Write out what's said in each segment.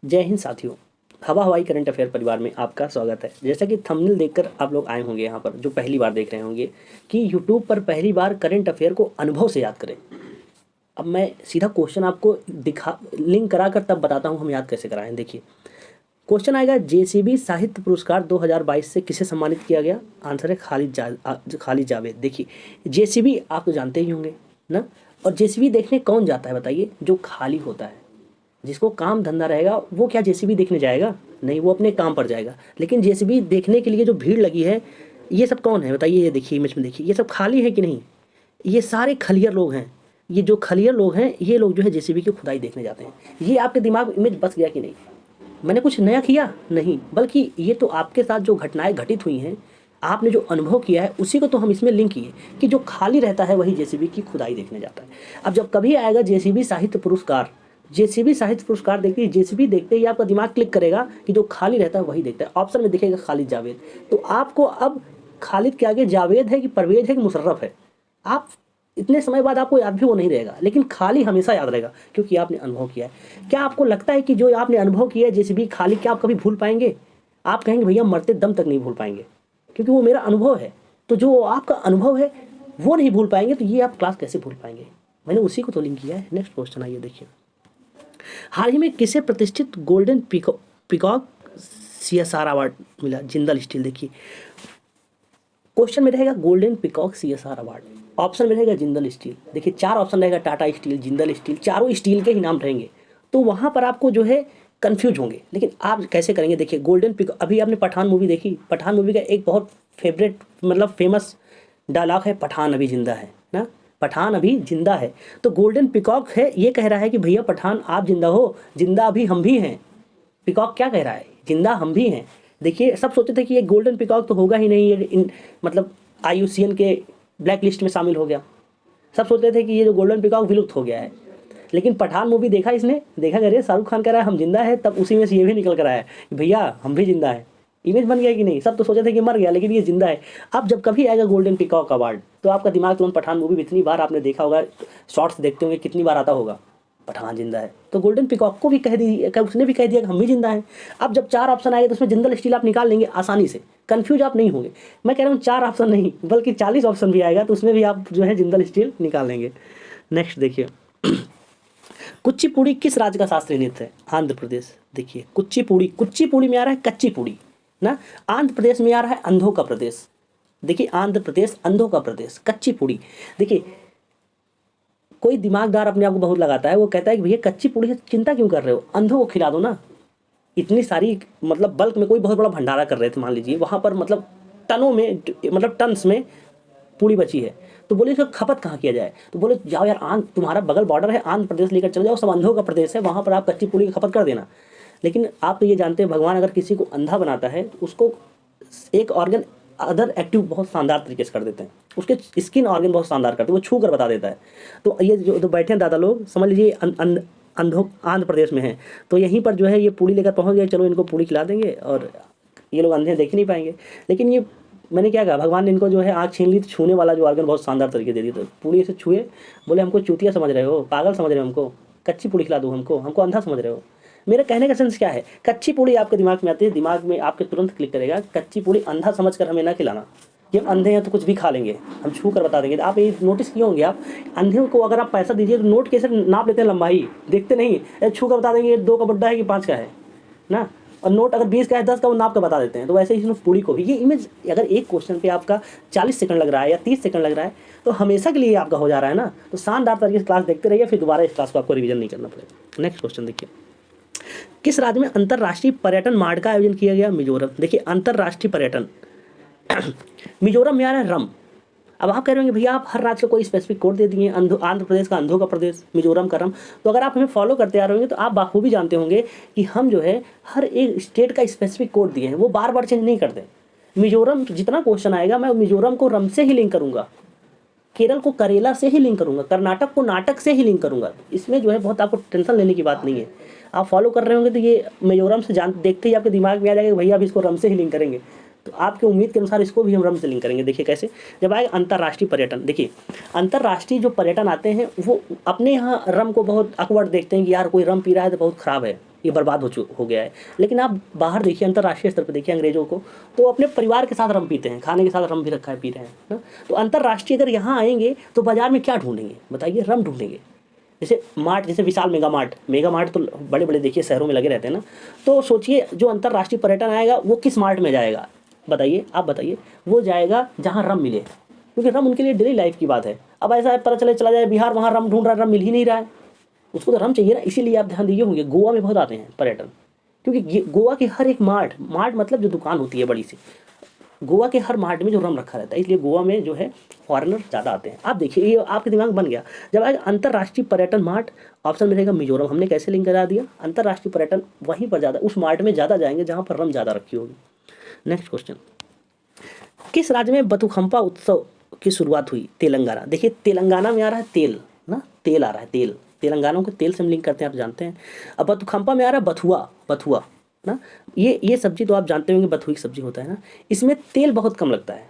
जय हिंद साथियों। हवा हवाई करंट अफेयर परिवार में आपका स्वागत है। जैसा कि थंबनेल देखकर आप लोग आए होंगे यहाँ पर, जो पहली बार देख रहे होंगे कि यूट्यूब पर पहली बार करंट अफेयर को अनुभव से याद करें। अब मैं सीधा क्वेश्चन आपको दिखा लिंक करा कर तब बताता हूँ हम याद कैसे कराएं। देखिए क्वेश्चन आएगा, जेसीबी साहित्य पुरस्कार 2022 से किसे सम्मानित किया गया? आंसर है खालिद जावेद। देखिए जेसीबी आप तो जानते ही होंगे ना, और जेसीबी देखने कौन जाता है बताइए? जो खाली होता है, जिसको काम धंधा रहेगा वो क्या जेसीबी देखने जाएगा? नहीं, वो अपने काम पर जाएगा। लेकिन जेसीबी देखने के लिए जो भीड़ लगी है, ये सब कौन है बताइए? ये देखिए इमेज में देखिए, ये सब खाली है कि नहीं? ये सारे खलियर लोग हैं। ये जो खलियर लोग हैं, ये लोग जो है जेसीबी की खुदाई देखने जाते हैं। ये आपके दिमाग में इमेज बस गया कि नहीं? मैंने कुछ नया किया नहीं, बल्कि ये तो आपके साथ जो घटनाएं घटित हुई हैं, आपने जो अनुभव किया है, उसी को तो हम इसमें लिंक किए कि जो खाली रहता है वही जेसीबी की खुदाई देखने जाता है। अब जब कभी आएगा जेसीबी साहित्य पुरस्कार, जेसीबी साहित्य पुरस्कार देखते ही जेसीबी देखते ही आपका दिमाग क्लिक करेगा कि जो खाली रहता है वही देखता है। ऑप्शन में दिखेगा खालिद जावेद। तो आपको अब खालिद के आगे जावेद है कि परवेज है कि मुशर्रफ है, आप इतने समय बाद आपको याद भी वो नहीं रहेगा, लेकिन खाली हमेशा याद रहेगा क्योंकि आपने अनुभव किया है। क्या आपको लगता है कि जो आपने अनुभव किया है जेसीबी खाली, क्या आप कभी भूल पाएंगे? आप कहेंगे भैया मरते दम तक नहीं भूल पाएंगे, क्योंकि वो मेरा अनुभव है। तो जो आपका अनुभव है वो नहीं भूल पाएंगे, तो ये आप क्लास कैसे भूल पाएंगे? मैंने उसी को तो लिंक किया है। नेक्स्ट क्वेश्चन आइए देखिए, हाल ही में किसे प्रतिष्ठित गोल्डन पीकॉक सीएसआर अवार्ड मिला? जिंदल स्टील। देखिए क्वेश्चन में रहेगा golden peacock CSR award, option में रहेगा जिंदल स्टील। देखिए चार ऑप्शन रहेगा, टाटा स्टील, जिंदल स्टील, चारों स्टील के ही नाम रहेंगे। तो वहाँ पर आपको जो है कंफ्यूज होंगे, लेकिन आप कैसे करेंगे? देखिए गोल्डन पीकॉक, अभी आपने पठान मूवी देखी? पठान मूवी का एक बहुत फेवरेट मतलब फेमस डायलॉग है, पठान अभी जिंदा है ना, पठान अभी जिंदा है। तो गोल्डन पीकॉक है, ये कह रहा है कि भैया पठान आप जिंदा हो, जिंदा अभी हम भी हैं। पीकॉक क्या कह रहा है? जिंदा हम भी हैं। देखिए सब सोचते थे कि ये गोल्डन पीकॉक तो होगा ही नहीं, ये मतलब IUCN के ब्लैक लिस्ट में शामिल हो गया। सब सोचते थे कि ये जो गोल्डन पीकॉक विलुप्त हो गया है। लेकिन पठान मूवी देखा इसने, देखा करे शाहरुख खान कह रहा है हम जिंदा है, तब उसी में से ये भी निकल कर आया कि भैया हम भी जिंदा है। इमेज बन गया कि नहीं? सब तो सोचे थे कि मर गया, लेकिन ये जिंदा है। अब जब कभी आएगा गोल्डन पीकॉक अवार्ड, तो आपका दिमाग तुरंत पठान मूवी, इतनी बार आपने देखा होगा, शॉर्ट्स देखते होंगे, कितनी बार आता होगा पठान जिंदा है। तो गोल्डन पीकॉक को भी कह दी, उसने भी कह दिया कि हम भी जिंदा हैं। अब जब चार ऑप्शन आएंगे तो उसमें जिंदल स्टील आप निकाल लेंगे आसानी से, कंफ्यूज आप नहीं होंगे। मैं कह रहा हूँ चार ऑप्शन नहीं बल्कि 40 ऑप्शन भी आएगा तो उसमें भी आप जो है जिंदल स्टील निकाल लेंगे। नेक्स्ट देखिए, कुचिपुड़ी किस राज्य का शास्त्रीय नृत्य है? आंध्र प्रदेश। देखिए कुचिपुड़ी में आ रहा है कच्ची पूड़ी ना, आंध्र प्रदेश में आ रहा है अंधों का प्रदेश। देखिए आंध्र प्रदेश अंधों का प्रदेश, कच्ची पूड़ी। देखिए कोई दिमागदार अपने आप को बहुत लगाता है, वो कहता है कि भैया कच्ची पूड़ी से चिंता क्यों कर रहे हो, अंधों को खिला दो ना। इतनी सारी मतलब बल्क में कोई बहुत बड़ा भंडारा कर रहे थे मान लीजिए, वहाँ पर मतलब टनों में, मतलब टन्स में पूड़ी बची है, तो बोले इसका खपत कहाँ किया जाए? तो बोले जाओ यार, तुम्हारा बगल बॉर्डर है आंध्र प्रदेश, लेकर चले जाओ, सब अंधों का प्रदेश है, वहाँ पर आप कच्ची पूड़ी की खपत कर देना। लेकिन आप तो ये जानते हैं, भगवान अगर किसी को अंधा बनाता है तो उसको एक ऑर्गन अदर एक्टिव बहुत शानदार तरीके से कर देते हैं, उसके स्किन ऑर्गन बहुत शानदार करते हैं, वो छू कर बता देता है। तो ये जो बैठे हैं दादा लोग, समझ लीजिए अंधों आंध्र प्रदेश में हैं, तो यहीं पर जो है ये पूड़ी लेकर पहुंच गए, चलो इनको पूड़ी खिला देंगे और ये लोग अंधे देख ही नहीं पाएंगे। लेकिन ये मैंने क्या कहा, भगवान ने इनको जो है आँख छीन ली, तो छूने वाला जो ऑर्गन बहुत शानदार तरीके दे दी। तो पूड़ी से छुए, बोले हमको चूतिया समझ रहे हो, पागल समझ रहे हो, हमको कच्ची पूड़ी खिला दो, हमको अंधा समझ रहे हो। मेरे कहने का सेंस क्या है? कच्ची पूड़ी आपके दिमाग में आती है, दिमाग में आपके तुरंत क्लिक करेगा कच्ची पूड़ी, अंधा समझकर हमें ना खिलाना, कि हम अंधे हैं तो कुछ भी खा लेंगे, हम छू कर बता देंगे। तो आप ये नोटिस किए होंगे, आप अंधे को अगर आप पैसा दीजिए तो नोट कैसे नाप लेते हैं, लंबाई देखते नहीं, छू कर बता देंगे 2 का बड्डा है कि 5 का है ना, और नोट अगर 20 का है 10 का, वो नाप कर बता देते हैं। तो वैसे ही पूड़ी को भी ये इमेज, अगर एक क्वेश्चन पे आपका 40 सेकंड लग रहा है या 30 सेकंड लग रहा है, तो हमेशा के लिए आपका हो जा रहा है ना। तो शानदार तरीके से क्लास देखते रहिए, फिर दोबारा इस क्लास को आपको रिवीजन नहीं करना पड़ेगा। नेक्स्ट क्वेश्चन देखिए, किस राज्य में अंतर्राष्ट्रीय पर्यटन मार्ट का आयोजन किया गया? मिजोरम। देखिए अंतर्राष्ट्रीय पर्यटन मिजोरम में आ रहा है रम। अब आप कह रहे होंगे भैया आप हर राज्य का कोई स्पेसिफिक कोड दे दिए, आंध्र प्रदेश का अंधों का प्रदेश, मिजोरम का रम। तो अगर आप हमें फॉलो करते आ रहे होंगे तो आप बाखूबी जानते होंगे कि हम जो है हर एक स्टेट का स्पेसिफिक कोड दिए हैं, वो बार बार चेंज नहीं करते। मिजोरम जितना क्वेश्चन आएगा मैं मिजोरम को रम से ही लिंक करूँगा, केरल को करेला से ही लिंक करूँगा, कर्नाटक को नाटक से ही लिंक करूँगा। इसमें जो है बहुत आपको टेंशन लेने की बात नहीं है। आप फॉलो कर रहे होंगे तो ये मिजोरम से देखते ही आपके दिमाग में आ जाएगा भैया अब इसको रम से ही लिंक करेंगे, तो आपके उम्मीद के अनुसार इसको भी हम रम से लिंक करेंगे। देखिए कैसे, जब आएगा अंतर्राष्ट्रीय पर्यटन, देखिए अंतर्राष्ट्रीय जो पर्यटन आते हैं वो अपने यहाँ रम को बहुत अकवर्ड देखते हैं कि यार कोई रम पी रहा है तो बहुत ख़राब है, ये बर्बाद हो गया है। लेकिन आप बाहर देखिए, अंतर्राष्ट्रीय स्तर पर देखिए अंग्रेज़ों को, तो अपने परिवार के साथ रम पीते हैं, खाने के साथ रम भी रखा है, पी रहे हैं ना। तो अंतर्राष्ट्रीय अगर यहाँ आएंगे तो बाज़ार में क्या ढूंढेंगे बताइए, रम ढूंढेंगे। जैसे मार्ट, जैसे विशाल मेगा मार्ट तो बड़े बड़े देखिए शहरों में लगे रहते हैं ना। तो सोचिए जो अंतर्राष्ट्रीय पर्यटन आएगा वो किस मार्ट में जाएगा बताइए, आप बताइए। वो जाएगा जहाँ रम मिले, क्योंकि रम उनके लिए डेली लाइफ की बात है। अब ऐसा है, पता चला जाए बिहार वहाँ रम ढूंढ रहा है, रम मिल ही नहीं रहा है, उसको तो रम चाहिए ना। इसीलिए आप ध्यान दीजिए होंगे गोवा में बहुत आते हैं पर्यटन, क्योंकि गोवा के हर एक मार्ट मतलब जो दुकान होती है बड़ी सी, गोवा के हर मार्ट में जो रम रखा रहता है, इसलिए गोवा में जो है फॉरेनर ज़्यादा आते हैं। आप देखिए ये आपके दिमाग बन गया। जब आएगा अंतर्राष्ट्रीय पर्यटन मार्ट, ऑप्शन में रहेगा मिजोरम। हमने कैसे लिंक करा दिया, अंतर्राष्ट्रीय पर्यटन वहीं पर ज़्यादा, उस मार्ट में ज़्यादा जाएंगे जहाँ पर रम ज़्यादा रखी होगी। नेक्स्ट क्वेश्चन, किस राज्य में बथुकम्पा उत्सव की शुरुआत हुई? तेलंगाना। देखिए तेलंगाना में आ रहा है तेल ना, तेल आ रहा है, तेल, तेलंगाना को तेल से हम लिंक करते हैं, आप जानते हैं। अब बथुकम्पा में आ रहा है बथुआ ना, ये सब्जी तो आप जानते होंगे, बथुई की सब्जी होता है ना। इसमें तेल बहुत कम लगता है,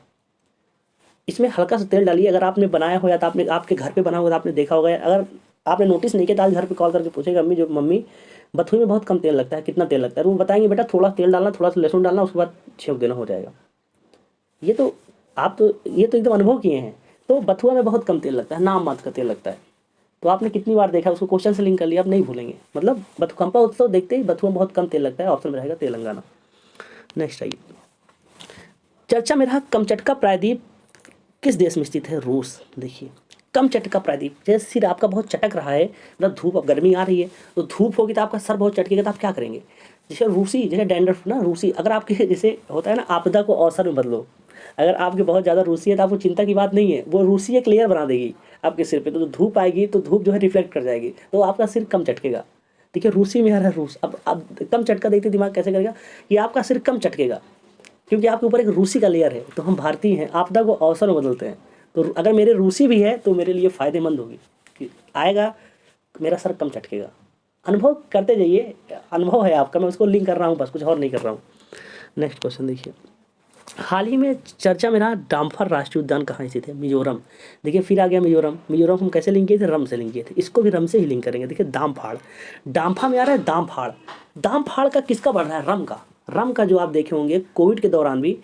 इसमें हल्का सा तेल डालिए। अगर आपने बनाया हो या तो आपने आपके घर पे बना होगा तो आपने देखा होगा, अगर आपने नोटिस नहीं किया तो आज घर पे कॉल करके पूछेगा मम्मी बथुई में बहुत कम तेल लगता है, कितना तेल लगता है? वो बताएंगे बेटा थोड़ा तेल डालना, थोड़ा सा लहसुन डालना, उसके बाद छेक देना, हो जाएगा। ये तो ये तो एकदम अनुभव किए हैं। तो बथुआ में बहुत कम तेल लगता है, नाम मात्र का तेल लगता है। तो आपने कितनी बार देखा, उसको क्वेश्चन से लिंक कर लिया, आप नहीं भूलेंगे। मतलब बथुकम्पा उत्सव देखते ही बथुआ में बहुत कम तेल लगता है, ऑप्शन में रहेगा तेलंगाना। नेक्स्ट आइए, चर्चा में रहा कमचटका प्रायद्वीप किस देश में स्थित है? रूस। देखिए कमचटका प्रायद्वीप, जैसे सिर आपका बहुत चटक रहा है, मतलब धूप, अब गर्मी आ रही है तो धूप होगी तो आपका सर बहुत चटकेगा, तो आप क्या करेंगे? जैसे रूसी, जैसे डैंड्रफ ना, रूसी, अगर आपके जैसे होता है ना, आपदा को अवसर में बदलो। अगर आपके बहुत ज़्यादा रूसी है तो आपको चिंता की बात नहीं है, वो रूसी एक लेयर बना देगी आपके सिर पे, तो धूप आएगी तो धूप जो है रिफ्लेक्ट कर जाएगी, तो आपका सिर कम चटकेगा। देखिए रूसी में आ रहा है रूस। अब कम चटका देखते दिमाग कैसे करेगा, कि आपका सिर कम चटकेगा क्योंकि आपके ऊपर एक रूसी का लेयर है। तो हम भारतीय हैं, आपदा को अवसर में बदलते हैं। तो अगर मेरे रूसी भी है तो मेरे लिए फ़ायदेमंद होगी कि आएगा, मेरा सर कम चटकेगा। अनुभव करते जाइए, अनुभव है आपका, मैं उसको लिंक कर रहा हूँ बस, कुछ और नहीं कर रहा हूँ। नेक्स्ट क्वेश्चन देखिए, हाल ही में चर्चा में रहा दाम्फर राष्ट्रीय उद्यान कहाँ स्थित है? मिजोरम। देखिए फिर आ गया मिजोरम। मिजोरम हम कैसे लिंक किए थे? रम से लिंक किए थे, इसको भी रम से ही लिंक करेंगे। देखिए दामफाड़, दाम्फा में आ रहा है दामफाड़। दामफाड़ का किसका बढ़ रहा है? रम का। रम का जो आप देखे होंगे कोविड के दौरान भी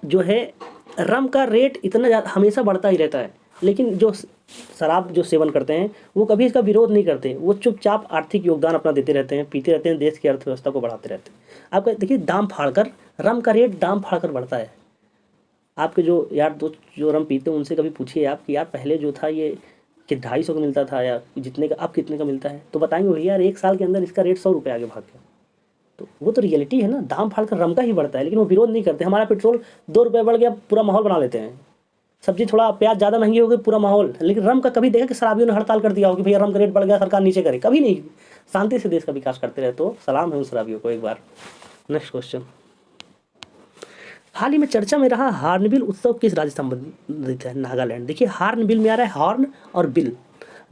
जो है रम का रेट इतना ज़्यादा हमेशा बढ़ता ही रहता है, लेकिन जो शराब जो सेवन करते हैं वो कभी इसका विरोध नहीं करते, वो चुपचाप आर्थिक योगदान अपना देते रहते हैं, पीते रहते हैं, देश की अर्थव्यवस्था को बढ़ाते रहते हैं। आपका देखिए दाम फाड़कर रम का रेट दाम फाड़कर बढ़ता है। आपके जो यार दोस्त जो रम पीते हैं उनसे कभी पूछिए आप कि यार पहले जो था ये कि 250 का मिलता था या जितने का, अब कितने का मिलता है? तो बताएंगे भैया यार 1 साल के अंदर इसका रेट 100 रुपये आगे भाग गया। तो वो तो रियलिटी है ना, दाम फाड़ कर रम का ही बढ़ता है, लेकिन वो विरोध नहीं करते। हमारा पेट्रोल 2 रुपये बढ़ गया, पूरा माहौल बना लेते हैं। सब्जी थोड़ा प्याज ज़्यादा महंगी हो गई, पूरा माहौल। लेकिन रम का कभी देखा कि शराबियों ने हड़ताल कर दिया हो कि भैया रम का रेट बढ़ गया, सरकार नीचे करे? कभी नहीं, शांति से देश का विकास करते रहे। तो सलाम है उन शराबियों को एक बार। नेक्स्ट क्वेश्चन, हाल ही में चर्चा में रहा हॉर्नबिल उत्सव किस राज्य संबंधित है? नागालैंड। देखिए हॉर्नबिल में आ रहा है हॉर्न और बिल,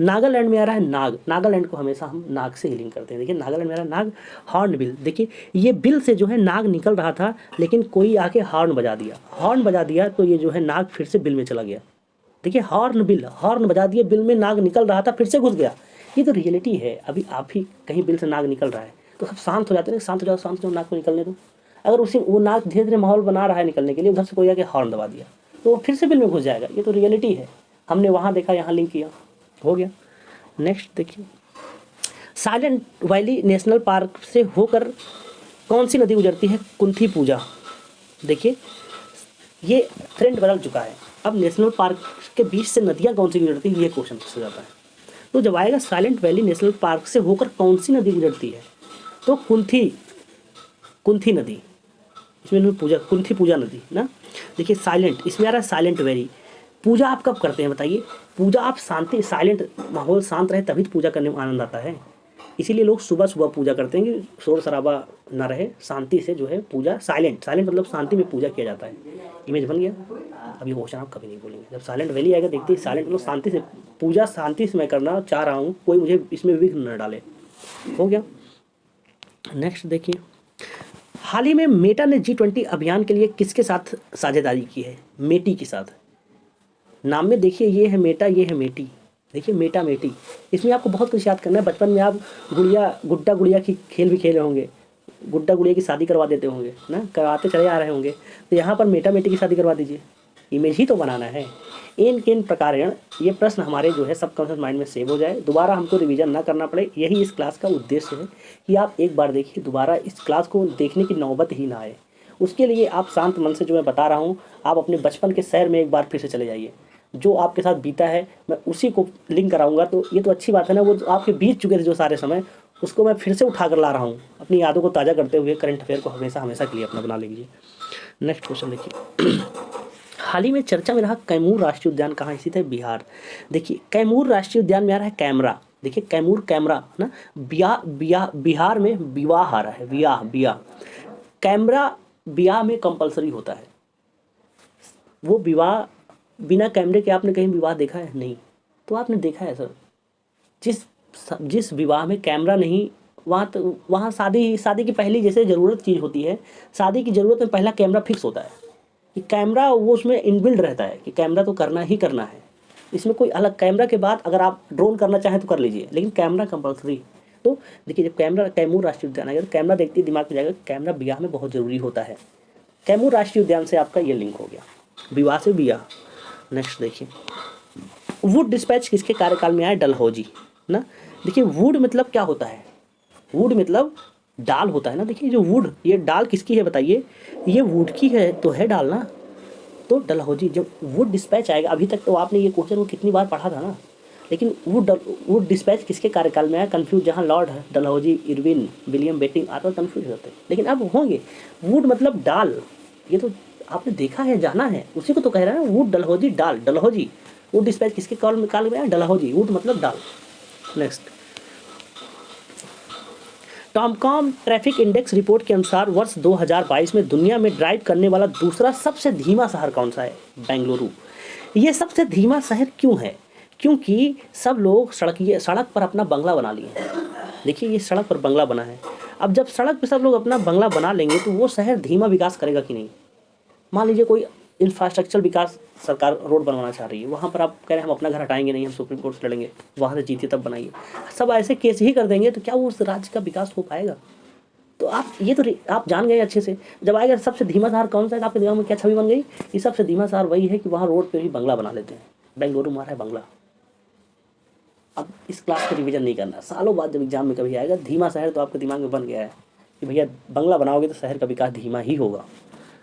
नागालैंड में आ रहा है नाग। नागालैंड को हमेशा हम नाग से ही लिंक करते हैं। देखिए नागालैंड में आ रहा है नाग, हॉर्न बिल। देखिए ये बिल से जो है नाग निकल रहा था, लेकिन कोई आके हॉर्न बजा दिया, हॉर्न बजा दिया, तो ये जो है नाग फिर से बिल में चला गया। देखिए हॉर्न बिल, हॉर्न बजा दिए, बिल में नाग निकल रहा था, फिर से घुस गया। ये तो रियलिटी है। अभी आप ही कहीं बिल से नाग निकल रहा है तो सब शांत हो जाते हैं, शांत हो जाओ, शांत हो जाओ, नाग को निकलने दो। अगर उसी वो नाग धीरे धीरे माहौल बना रहा है निकलने के लिए, उधर से कोई आके हॉर्न दबा दिया तो वो फिर से बिल में घुस जाएगा। ये तो रियलिटी है, हमने वहाँ देखा, यहाँ लिंक किया, हो गया। नेक्स्ट देखिए, साइलेंट वैली नेशनल पार्क से होकर कौन सी नदी गुजरती है? कुंथी पूजा। देखिए ये ट्रेंड बदल चुका है, अब नेशनल पार्क के बीच से नदियाँ कौन सी गुजरती है, ये क्वेश्चन पूछा जाता है। तो जब आएगा साइलेंट वैली नेशनल पार्क से होकर कौन सी नदी गुजरती है, तो कुंथी नदी, इसमें पूजा, कुंथी पूजा नदी ना। देखिए साइलेंट, इसमें आ रहा है साइलेंट वैली। पूजा आप कब करते हैं बताइए? पूजा आप शांति, साइलेंट माहौल शांत रहे तभी तो पूजा करने में आनंद आता है। इसीलिए लोग सुबह सुबह पूजा करते हैं कि शोर शराबा ना रहे, शांति से जो है पूजा, साइलेंट मतलब शांति में पूजा किया जाता है। इमेज बन गया। अब ये क्वेश्चन आप कभी नहीं बोलेंगे, जब साइलेंट वैली आएगा देखते ही साइलेंट मतलब शांति से पूजा, शांति से मैं करना चाह रहा हूँ, कोई मुझे इसमें विघ्न न डाले। हो गया। नेक्स्ट देखिए, हाल ही में मेटा ने G20 अभियान के लिए किसके साथ साझेदारी की है? मेटी के साथ। नाम में देखिए ये है मेटा, ये है मेटी, देखिए मेटा मेटी, इसमें आपको बहुत कुछ याद करना है। बचपन में आप गुड्डा गुड़िया की खेल भी खेले होंगे, गुड्डा गुड़िया की शादी करवा देते होंगे ना, करवाते चले आ रहे होंगे। तो यहाँ पर मेटा मेटी की शादी करवा दीजिए, इमेज ही तो बनाना है। इन किन प्रकारेण ये प्रश्न हमारे जो है सबकॉन्शियस माइंड में सेव हो जाए, दोबारा हमको रिवीजन ना करना पड़े, यही इस क्लास का उद्देश्य है कि आप एक बार देखिए, दोबारा इस क्लास को देखने की नौबत ही ना आए। उसके लिए आप शांत मन से जो मैं बता रहा हूँ, आप अपने बचपन के सैर में एक बार फिर से चले जाइए। जो आपके साथ बीता है मैं उसी को लिंक कराऊंगा, तो ये तो अच्छी बात है ना। वो आपके बीत चुके थे जो सारे समय, उसको मैं फिर से उठा कर ला रहा हूँ, अपनी यादों को ताज़ा करते हुए करंट अफेयर को हमेशा हमेशा के लिए अपना बना लीजिए। नेक्स्ट क्वेश्चन देखिए, हाल ही में चर्चा में रहा कैमूर राष्ट्रीय उद्यान कहाँ स्थित है? बिहार। देखिए कैमूर राष्ट्रीय उद्यान में आ रहा है कैमरा। देखिए कैमूर कैमरा ना, बिहार में विवाह आ रहा है, बियाह कैमरा ब्याह में कंपलसरी होता है। वो विवाह बिना कैमरे के आपने कहीं विवाह देखा है? नहीं। तो आपने देखा है सर, जिस विवाह में कैमरा नहीं, वहाँ शादी की पहली जैसे ज़रूरत चीज़ होती है, शादी की ज़रूरत में पहला कैमरा फिक्स होता है कि कैमरा वो उसमें इनबिल्ड रहता है कि कैमरा तो करना ही करना है। इसमें कोई अलग कैमरा के बाद अगर आप ड्रोन करना चाहें तो कर लीजिए, लेकिन कैमरा कंपलसरी। तो देखिए जब कैमूर राष्ट्रीय उद्यान आएगा तो कैमरा देखते ही दिमाग में जाएगा, कैमरा ब्याह में बहुत ज़रूरी होता है। कैमूर राष्ट्रीय उद्यान से आपका ये लिंक हो गया, विवाह से ब्याह। नेक्स्ट देखिए, वुड डिस्पैच किसके कार्यकाल में आया? डलहौजी ना। देखिए वुड मतलब क्या होता है? वुड मतलब डाल होता है ना। देखिए जो वुड, ये डाल किसकी है बताइए? ये वुड की है तो है डाल ना। तो डलहौजी, जब वुड डिस्पैच आएगा, अभी तक तो आपने ये क्वेश्चन को कितनी बार पढ़ा था ना, लेकिन वुड डिस्पैच किसके कार्यकाल में आया? कंफ्यूज जहाँ lord Dalhousie, Irwin, William Bentinck आता कंफ्यूज होते हैं, लेकिन अब होंगे। वुड मतलब डाल, ये तो आपने देखा है, जाना है, उसी को तो कह रहा है वुड डलहौजी डाल। डलहौजी वुड डिस्पैच किसके काल में आया? डलहौजी, वुड मतलब डाल। नेक्स्ट, टॉमकॉम ट्रैफिक इंडेक्स रिपोर्ट के अनुसार वर्ष 2022 में दुनिया में ड्राइव करने वाला दूसरा सबसे धीमा शहर कौन सा है? बेंगलुरु। ये सबसे धीमा शहर क्यों है? क्योंकि सब लोग सड़क पर अपना बंगला बना लिए हैं। देखिए ये सड़क पर बंगला बना है। अब जब सड़क पर सब लोग अपना बंगला बना लेंगे तो वो शहर धीमा विकास करेगा कि नहीं? मान लीजिए कोई इंफ्रास्ट्रक्चर विकास, सरकार रोड बनवाना चाह रही है, वहाँ पर आप कह रहे हैं हम अपना घर हटाएंगे नहीं, हम सुप्रीम कोर्ट से लड़ेंगे, वहाँ से जीतिए तब बनाइए, सब ऐसे केस ही कर देंगे, तो क्या वो उस राज्य का विकास हो पाएगा? तो आप ये तो आप जान गए अच्छे से। जब आएगा सबसे धीमा शहर कौन सा है, आपके दिमाग में क्या छवि बन गई? कि सबसे धीमा शहर वही है कि वहाँ रोड पर ही बंगला बना लेते हैं। बेंगलुरु मारा है बंगला। अब इस क्लास का रिवीजन नहीं करना, सालों बाद जब एग्जाम में कभी आएगा, धीमा शहर तो आपके दिमाग में बन गया है कि भैया बंगला बनाओगे तो शहर का विकास धीमा ही होगा।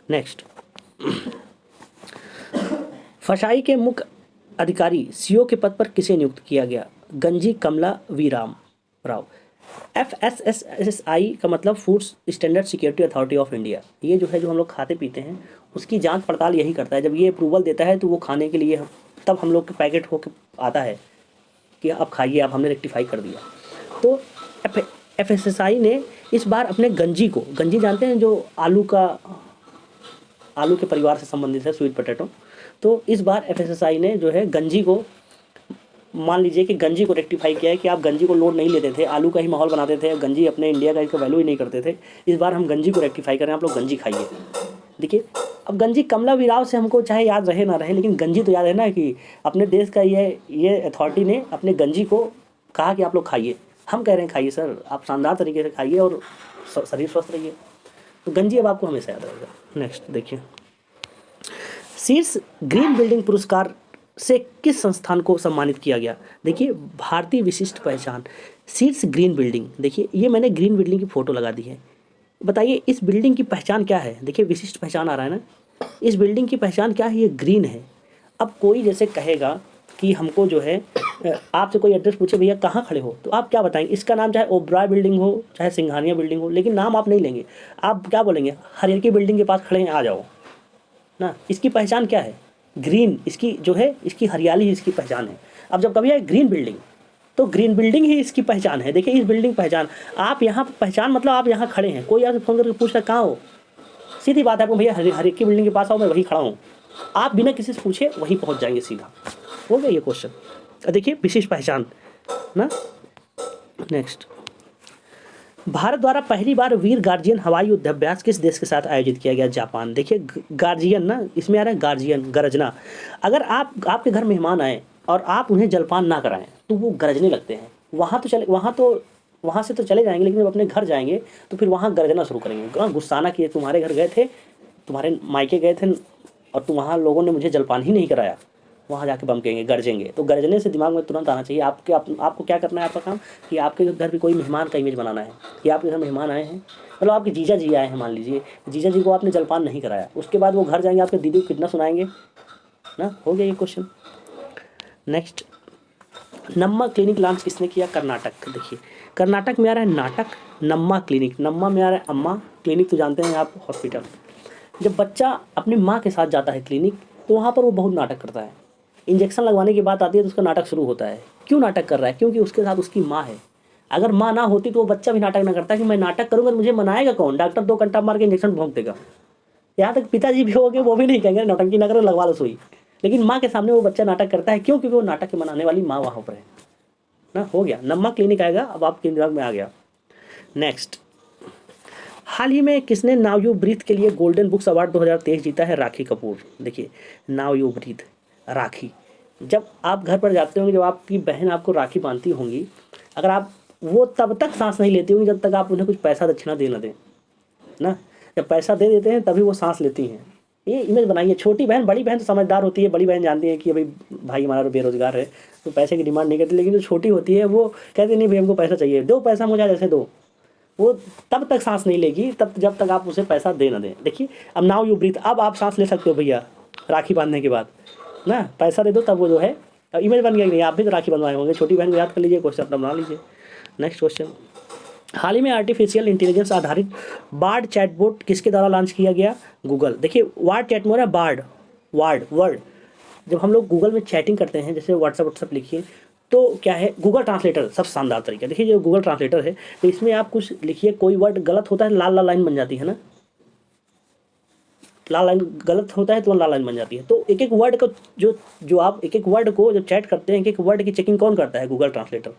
नेक्स्ट, फसाई के मुख्य अधिकारी सीओ के पद पर किसे नियुक्त किया गया? गंजी कमला वी राव। FSSAI का मतलब foods standard security authority of India. ये जो है, जो हम लोग खाते पीते हैं उसकी जांच पड़ताल यही करता है। जब ये अप्रूवल देता है तो वो खाने के लिए तब हम लोग के पैकेट होकर आता है कि आप खाइए, आप हमने रेक्टिफाई कर दिया। तो FSSAI ने इस बार अपने गंजी को, गंजी जानते हैं जो आलू के परिवार से संबंधित है, स्वीट पोटैटो, तो इस बार FSSAI ने जो है गंजी को, मान लीजिए कि गंजी को रेक्टिफाई किया है कि आप गंजी को लोड नहीं लेते थे, आलू का ही माहौल बनाते थे, गंजी अपने इंडिया का इसका वैल्यू ही नहीं करते थे। इस बार हम गंजी को रेक्टिफाई करें, आप लोग गंजी खाइए। देखिए अब गंजी कमला वीराव से हमको चाहे याद रहे ना रहे, लेकिन गंजी तो याद है ना कि अपने देश का ये अथॉरिटी ने अपने गंजी को कहा कि आप लोग खाइए। हम कह रहे हैं खाइए सर, आप शानदार तरीके से खाइए और शरीर स्वस्थ रहिए। तो गंजी अब आपको हमेशा याद रहेगा। नेक्स्ट देखिए, शीर्ष ग्रीन बिल्डिंग पुरस्कार से किस संस्थान को सम्मानित किया गया? देखिए भारतीय विशिष्ट पहचान, शीर्ष ग्रीन बिल्डिंग। देखिए ये मैंने ग्रीन बिल्डिंग की फ़ोटो लगा दी है, बताइए इस बिल्डिंग की पहचान क्या है? देखिए विशिष्ट पहचान आ रहा है ना, इस बिल्डिंग की पहचान क्या है? ये ग्रीन है। अब कोई जैसे कहेगा कि हमको जो है, आपसे कोई एड्रेस पूछे भैया कहाँ खड़े हो, तो आप क्या बताएंगे? इसका नाम चाहे ओबराय बिल्डिंग हो, चाहे सिंघानिया बिल्डिंग हो, लेकिन नाम आप नहीं लेंगे। आप क्या बोलेंगे? हरियर बिल्डिंग के पास खड़े हैं, आ जाओ ना। इसकी पहचान क्या है? ग्रीन, इसकी जो है इसकी हरियाली इसकी पहचान है। अब जब कभी आए ग्रीन बिल्डिंग, तो ग्रीन बिल्डिंग ही इसकी पहचान है। देखिए इस बिल्डिंग पहचान, आप यहाँ पहचान मतलब आप यहाँ खड़े हैं, कोई आपसे फ़ोन करके पूछ रहा है कहाँ हो, सीधी बात है आपको, भैया हरियर की बिल्डिंग के पास आओ, मैं वहीं खड़ा हूँ। आप बिना किसी से पूछे वहीं पहुँच जाएंगे सीधा। हो गया ये क्वेश्चन। देखिए विशिष्ट पहचान ना। नेक्स्ट, भारत द्वारा पहली बार वीर गार्जियन हवाई युद्धाभ्यास किस देश के साथ आयोजित किया गया? जापान। देखिए गार्जियन ना, इसमें आ रहा है गार्जियन, गरजना। अगर आपके घर मेहमान आए और आप उन्हें जलपान ना कराएं तो वो गरजने लगते हैं। वहाँ से तो चले जाएंगे, लेकिन जब अपने घर जाएंगे तो फिर वहाँ गरजना शुरू करेंगे, गुस्साना कि तुम्हारे घर गए थे, तुम्हारे मायके गए थे और तुम वहाँ लोगों ने मुझे जलपान ही नहीं कराया, वहाँ जाके बम कहेंगे, गरजेंगे। तो गरजने से दिमाग में तुरंत आना चाहिए आपको क्या करना है, आपका काम कि आपके घर पे कोई मेहमान का इमेज बनाना है कि आपके घर मेहमान आए हैं, मतलब आपके जीजा जी आए हैं, मान लीजिए जीजा जी को आपने जलपान नहीं कराया, उसके बाद वो घर जाएंगे आपके दीदी को कितना सुनाएंगे ना। हो गया ये क्वेश्चन। नेक्स्ट, नम्मा क्लिनिक लॉन्च किसने किया? कर्नाटक। देखिए कर्नाटक में आ रहा है नाटक नम्मा क्लिनिक, नम्मा में आ रहा है अम्मा, क्लिनिक तो जानते हैं आप हॉस्पिटल। जब बच्चा अपनी माँ के साथ जाता है क्लिनिक तो वहाँ पर वो बहुत नाटक करता है, इंजेक्शन लगवाने की बात आती है तो उसका नाटक शुरू होता है। क्यों नाटक कर रहा है? क्योंकि उसके साथ उसकी माँ है। अगर माँ ना होती तो वो बच्चा भी नाटक ना करता कि मैं नाटक करूँगा तो मुझे मनाएगा कौन, डॉक्टर 2 घंटा मार के इंजेक्शन भोंक देगा। यहाँ तक पिताजी भी हो गए वो भी नहीं कहेंगे नौटंकी ना करो, लगवा लो सुई, लेकिन माँ के सामने वो बच्चा नाटक करता है। क्यों? क्योंकि वो नाटक के मनाने वाली माँ वहाँ पर है ना। हो गया, नम्मा क्लिनिक आएगा, अब आपके दिमाग में आ गया। नेक्स्ट, हाल ही में किसने नाउ यू ब्रीथ के लिए गोल्डन बुक्स अवार्ड 2023 जीता है? राखी कपूर। देखिए नाउ यू ब्रीथ, राखी, जब आप घर पर जाते होंगे, जब आपकी बहन आपको राखी बांधती होंगी, अगर आप वो तब तक सांस नहीं लेती होंगी जब तक आप उन्हें कुछ पैसा दक्षिणा दे ना दें ना। जब पैसा दे देते हैं तभी वो सांस लेती हैं। ये इमेज बनाइए। छोटी बहन, बड़ी बहन तो समझदार होती है, बड़ी बहन जानती है कि भाई भाई हमारा बेरोजगार है तो पैसे की डिमांड नहीं करती, लेकिन जो छोटी होती है वो कहती नहीं भाई हमको पैसा चाहिए, दो पैसा मुझे जैसे दो। वो तब तक सांस नहीं लेगी तब जब तक आप उसे पैसा दे ना दें। देखिए अब नाउ यू ब्रीथ, अब आप सांस ले सकते हो भैया राखी बांधने के बाद ना, पैसा दे दो तब वो जो है इमेज बन गया कि नहीं। आप भी तो राखी बंधवाए होंगे, छोटी बहन को याद कर लीजिए, क्वेश्चन अपना बना लीजिए। नेक्स्ट क्वेश्चन, हाल ही में आर्टिफिशियल इंटेलिजेंस आधारित बार्ड चैटबॉट किसके द्वारा लॉन्च किया गया? गूगल। देखिए वार्ड चैट में वर्ड, जब हम लोग गूगल में चैटिंग करते हैं, जैसे व्हाट्सअप लिखिए तो क्या है, गूगल ट्रांसलेटर सबसे शानदार तरीका। देखिए जो गूगल ट्रांसलेटर है तो इसमें आप कुछ लिखिए, कोई वर्ड गलत होता है लाल लाइन बन जाती है ना, लाल लाइन गलत होता है तो लाल लाइन बन जाती है। तो एक एक वर्ड को जो आप एक एक वर्ड को जब चैट करते हैं, एक एक वर्ड की चेकिंग कौन करता है? Google translator.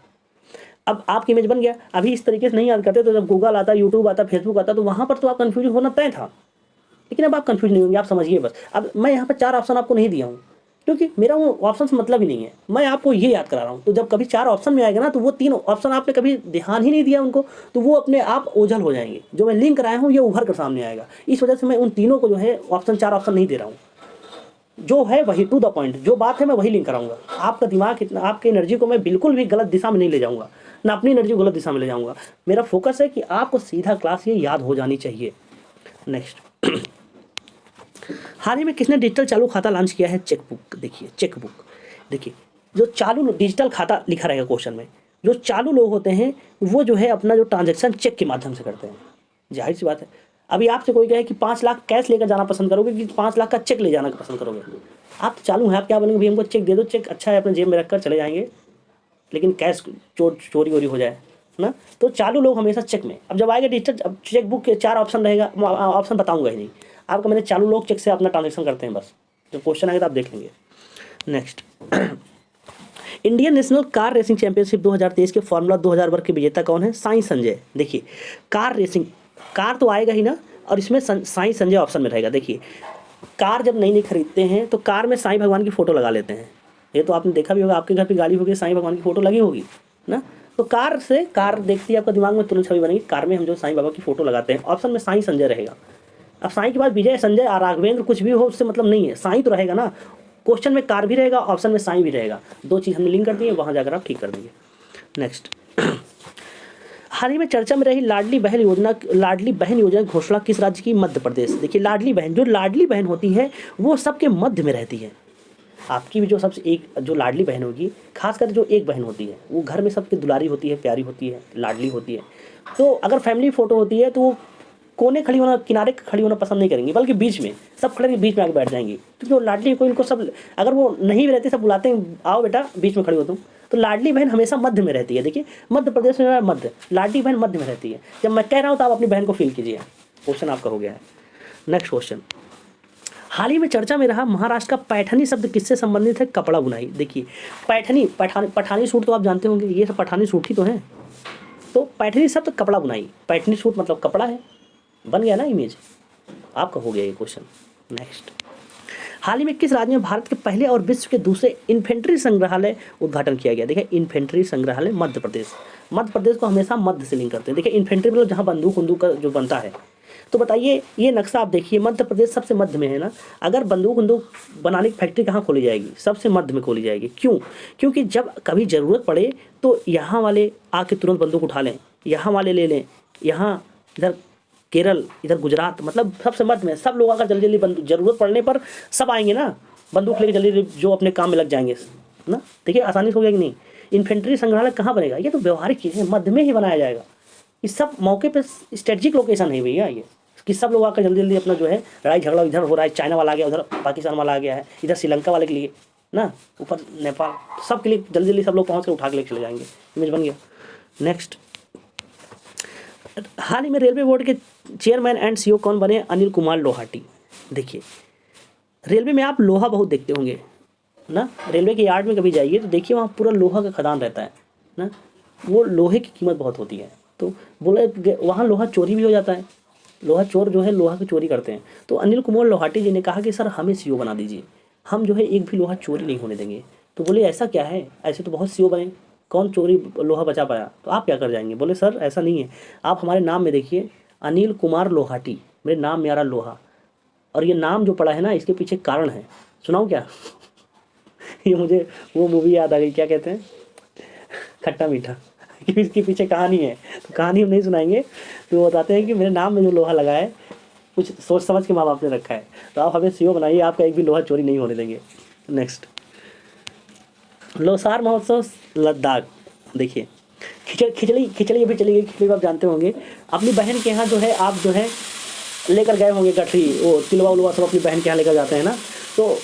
अब आपकी इमेज बन गया। अभी इस तरीके से नहीं याद करते तो जब गूगल आता, यूट्यूब आता, फेसबुक आता तो वहाँ पर तो आप कन्फ्यूज होना तय था, लेकिन अब आप कन्फ्यूज नहीं होंगे। आप समझिए बस, अब मैं यहाँ पर 4 ऑप्शन आपको नहीं दिया हूँ क्योंकि मेरा वो ऑप्शन से मतलब ही नहीं है, मैं आपको ये याद करा रहा हूँ। तो जब कभी 4 ऑप्शन में आएगा ना तो वो 3 ऑप्शन आपने कभी ध्यान ही नहीं दिया उनको, तो वो अपने आप ओझल हो जाएंगे। जो मैं लिंक कराया हूँ ये उभर कर सामने आएगा। इस वजह से मैं उन तीनों को जो है 4 ऑप्शन नहीं दे रहा हूँ, जो है वही टू द पॉइंट, जो बात है मैं वही लिंक कराऊंगा। आपका दिमाग इतना, आपकी एनर्जी को मैं बिल्कुल भी गलत दिशा में नहीं ले जाऊंगा, ना अपनी एनर्जी को गलत दिशा में ले जाऊंगा। मेरा फोकस है कि आपको सीधा क्लास ये याद हो जानी चाहिए। नेक्स्ट, हाल ही में किसने डिजिटल चालू खाता लॉन्च किया है? चेकबुक। देखिए चेकबुक, देखिए जो चालू डिजिटल खाता लिखा रहेगा क्वेश्चन में, जो चालू लोग होते हैं वो जो है अपना जो ट्रांजैक्शन चेक के माध्यम से करते हैं। जाहिर सी बात है, अभी आपसे कोई कहे कि 5 लाख कैश लेकर जाना पसंद करोगे कि 5 लाख का चेक ले जाना पसंद करोगे? आप तो चालू हैं, आप क्या बोलेंगे? भाई हमको चेक दे दो, चेक अच्छा है अपने जेब में रखकर चले जाएंगे, लेकिन कैश चोरी वोरी हो जाए ना। तो चालू लोग हमेशा चेक में। अब जब आएगा डिजिटल, अब चेक बुक के 4 ऑप्शन रहेगा, ऑप्शन बताऊंगा ही नहीं आपको, मैंने चालू लोग चेक से अपना ट्रांजेक्शन करते हैं बस। जब क्वेश्चन आएगा तो आप देख लेंगे। Next, Indian national car racing championship 2023 के फॉर्मूला 2000 वर्ग के विजेता कौन है? साई संजय। देखिए कार रेसिंग, कार तो आएगा ही ना, और इसमें साई संजय ऑप्शन में रहेगा। देखिए कार जब नई खरीदते हैं तो कार में साईं भगवान की फ़ोटो लगा लेते हैं, ये तो आपने देखा भी होगा, आपके घर पे गाड़ी होगी साईं भगवान की फ़ोटो लगी होगी ना। तो कार से, कार देखती है आपका दिमाग में तुरंत छवि बनेगी, कार में हम जो साईं बाबा की फ़ोटो लगाते हैं। ऑप्शन में साई संजय रहेगा। अब साईं के बाद विजय, संजय, राघवेंद्र कुछ भी हो उससे मतलब नहीं है, साईं तो रहेगा ना। क्वेश्चन में कार भी रहेगा, ऑप्शन में साईं भी रहेगा, 2 चीज़ हमने लिंक कर दी है, वहाँ जाकर आप ठीक कर देंगे। नेक्स्ट, हाल ही में चर्चा में रही लाडली बहन योजना की घोषणा किस राज्य की? मध्य प्रदेश। देखिए लाडली बहन, जो लाडली बहन होती है वो सबके मध्य में रहती है। आपकी भी जो सबसे एक जो लाडली बहन होगी, खासकर जो एक बहन होती है वो घर में सबके दुलारी होती है, प्यारी होती है, लाडली होती है। तो अगर फैमिली फ़ोटो होती है तो वो कोने खड़ी होना, किनारे खड़ी होना पसंद नहीं करेंगी, बल्कि बीच में, सब खड़े बीच में आके बैठ जाएंगी, क्योंकि वो लाडली को, इनको सब, अगर वो नहीं भी रहती सब बुलाते हैं आओ बेटा बीच में खड़ी हो तुम। तो लाडली बहन हमेशा मध्य में रहती है। देखिए मध्य प्रदेश में मध्य, लाडली बहन मध्य में रहती है। जब मैं कह रहा हूँ तो आप अपनी बहन को फील कीजिए। क्वेश्चन आपका हो गया है। नेक्स्ट क्वेश्चन, हाल ही में चर्चा में रहा महाराष्ट्र का पैठनी शब्द किससे संबंधित है? कपड़ा बुनाई। देखिए पैठनी, पठानी सूट तो आप जानते होंगे, ये सब पठानी सूट ही तो हैं। तो पैठनी शब्द कपड़ा बुनाई, पैठनी सूट मतलब कपड़ा है, बन गया ना इमेज आपका, हो गया ये क्वेश्चन। नेक्स्ट, हाल ही में किस राज्य में भारत के पहले और विश्व के दूसरे इन्फेंट्री संग्रहालय उद्घाटन किया गया? देखिए इन्फेंट्री संग्रहालय मध्य प्रदेश। मध्य प्रदेश को हमेशा मध्य से लिंक करते हैं। देखिए इन्फेंट्री मतलब जहाँ बंदूक वंदूक का जो बनता है। तो बताइए ये नक्शा आप देखिए, मध्य प्रदेश सबसे मध्य में है ना। अगर बंदूक वंदूक बनाने की फैक्ट्री कहाँ खोली जाएगी? सबसे मध्य में खोली जाएगी। क्यों? क्योंकि जब कभी ज़रूरत पड़े तो यहाँ वाले आके तुरंत बंदूक उठा लें, यहाँ वाले ले लें, यहाँ इधर केरल, इधर गुजरात, मतलब सबसे मध्य में सब लोग अगर जल्दी जल्दी ज़रूरत पड़ने पर सब आएंगे ना, बंदूक लेके जल्दी जो अपने काम में लग जाएंगे ना। देखिए आसानी से हो गया कि नहीं। इन्फेंट्री संग्रहालय कहाँ बनेगा? ये तो व्यवहारिक चीज़ है, मध्य में ही बनाया जाएगा। इस सब मौके पे स्ट्रेटजिक लोकेशन है भैया ये, कि सब लोग आकर जल्दी जल्दी अपना जो है लड़ाई झगड़ा इधर हो रहा है, चाइना वाला आ गया, उधर पाकिस्तान वाला आ गया है, इधर श्रीलंका वाले के लिए ना, ऊपर नेपाल, सब के लिए जल्दी जल्दी सब लोग पहुँच कर उठा के लेके चले जाएंगे। इमेज बन गया। नेक्स्ट, हाल ही में रेलवे बोर्ड के चेयरमैन एंड सीईओ कौन बने? अनिल कुमार लोहाटी। देखिए रेलवे में आप लोहा बहुत देखते होंगे ना, रेलवे के यार्ड में कभी जाइए तो देखिए वहाँ पूरा लोहा का खदान रहता है ना, वो लोहे की कीमत बहुत होती है। तो बोले वहाँ लोहा चोरी भी हो जाता है, लोहा चोर जो है लोहा की चोरी करते हैं। तो अनिल कुमार लोहाटी जी ने कहा कि सर हमें सीईओ बना दीजिए, हम जो है एक भी लोहा चोरी नहीं होने देंगे। तो बोले ऐसा क्या है, ऐसे तो बहुत सीईओ बने, कौन चोरी लोहा बचा पाया, तो आप क्या कर जाएंगे? बोले सर ऐसा नहीं है, आप हमारे नाम में देखिए अनिल कुमार लोहाटी, मेरे नाम में आ रहा लोहा, और ये नाम जो पड़ा है ना इसके पीछे कारण है, सुनाऊँ क्या? ये मुझे वो मूवी याद आ गई, क्या कहते हैं, खट्टा मीठा। इसके पीछे कहानी है, तो कहानी हम नहीं सुनाएंगे। तो वो बताते हैं कि मेरे नाम में जो लोहा लगा है कुछ सोच समझ के माँ बाप ने रखा है, तो आप हमें सीईओ बनाइए, आपका एक भी लोहा चोरी नहीं होने देंगे। नेक्स्ट, लोसार महोत्सव लद्दाख। देखिए खिचड़ी अभी चली गई, खिचड़ी आप जानते होंगे। अपनी बहन के यहाँ जो है आप जो है लेकर गए होंगे गठरी, वो तिलवा उलवा सब अपनी बहन के यहाँ लेकर जाते हैं ना। तो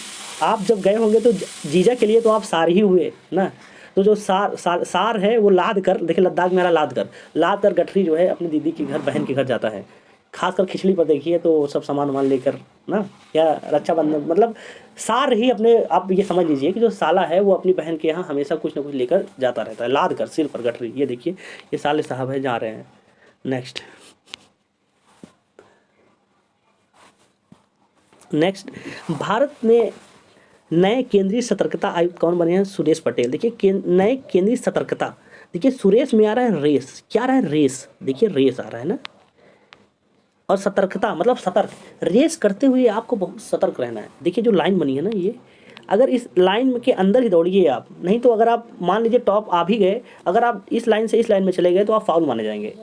आप जब गए होंगे तो जीजा के लिए तो आप सार ही हुए ना। तो जो सार है वो लाद कर, देखिए लद्दाख में लाद कर गठरी जो है अपनी दीदी के घर, बहन के घर जाता है। खासकर खिचड़ी पर देखिए तो सब सामान वामान लेकर ना, या रक्षाबंधन, मतलब सार ही अपने, आप ये समझ लीजिए कि जो साला है वो अपनी बहन के यहाँ हमेशा कुछ ना कुछ लेकर जाता रहता है, लाद कर सिर पर गठरी। ये देखिए ये साले साहब है जा रहे हैं। नेक्स्ट, भारत में नए केंद्रीय सतर्कता आयुक्त कौन बने हैं? सुरेश पटेल। देखिए नए केंद्रीय सतर्कता, देखिए सुरेश में आ रहा है रेस, क्या आ रहा है? रेस, देखिए रेस आ रहा है ना, और सतर्कता मतलब सतर्क, रेस करते हुए आपको बहुत सतर्क रहना है। देखिए जो लाइन बनी है ना, ये अगर इस लाइन के अंदर ही दौड़िए आप, नहीं तो अगर आप मान लीजिए टॉप आ भी गए, अगर आप इस लाइन से इस लाइन में चले गए तो आप फाउल माने जाएंगे,